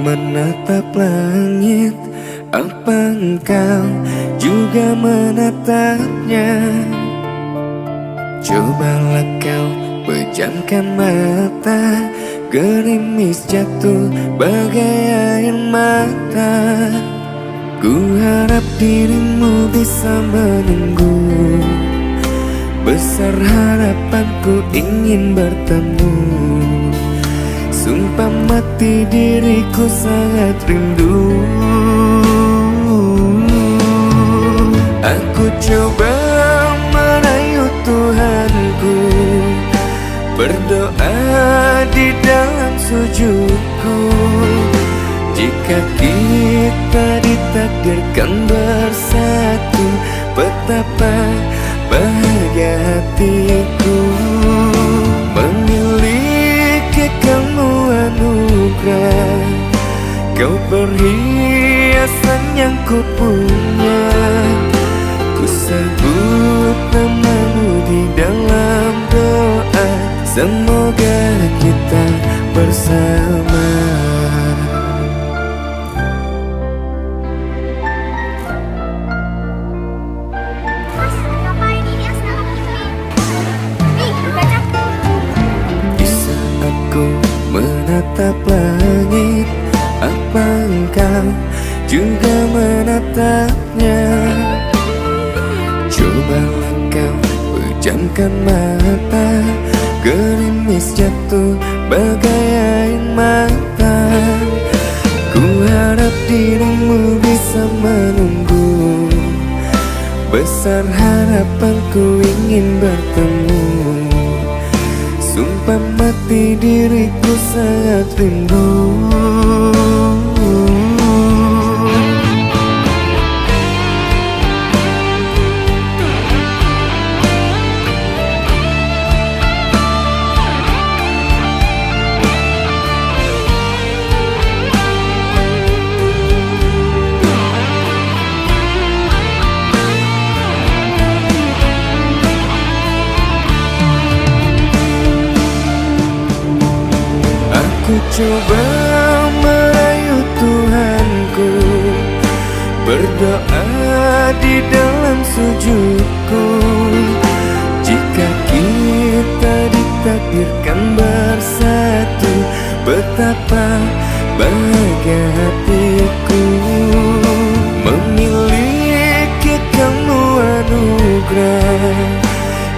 menatap langit, apa engkau juga menatapnya? Cobalah kau pejamkan mata, gerimis jatuh bagai air mata. Ku harap dirimu bisa menunggu, besar harapanku ingin bertemu. Sumpah mati diriku sangat rindu. Aku coba merayu Tuhanku, berdoa di dalam sujudku. Jika kita ditakdirkan bersatu, betapa bahagia hatiku. Memiliki kamu anugerah, kau perhiasan yang ku punya. Ku sebut namamu di dalam doa, semoga kita bersama. Bisa aku menatap langit, apa engkau juga menatapnya? Cobalah kau pejamkan mata, gerimis jatuh bagai air mata. Ku harap dirimu bisa menunggu, besar harapanku ingin bertemu. Sumpah mati diriku sangat rindu. Ku coba merayu Tuhanku, berdoa di dalam sujudku. Jika kita ditakdirkan bersatu, betapa bahagia hatiku. Memiliki kamu anugerah,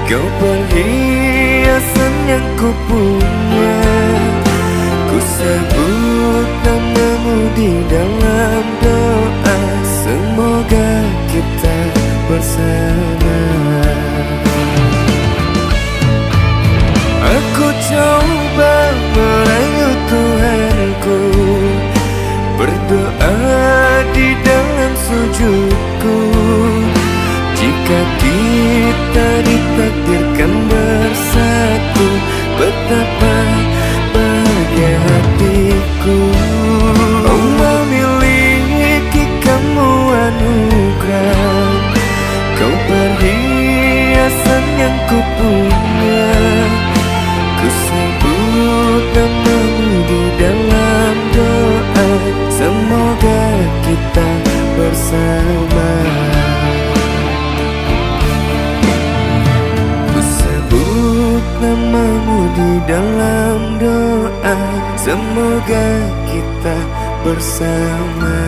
kau perhiasan yang ku punya. Ku sebut namamu di dalam doa, semoga kita bersama. Aku coba merayu Tuhanku, berdoa di dalam sujudku. Jika kita ditakdirkan bersatu, betapa bahagia hatiku. Oh, memiliki kamu anugerah, kau perhiasan yang ku punya. Ku sebut namamu di dalam doa, semoga kita bersama. Ku sebut namamu di dalam doa, semoga kita bersama.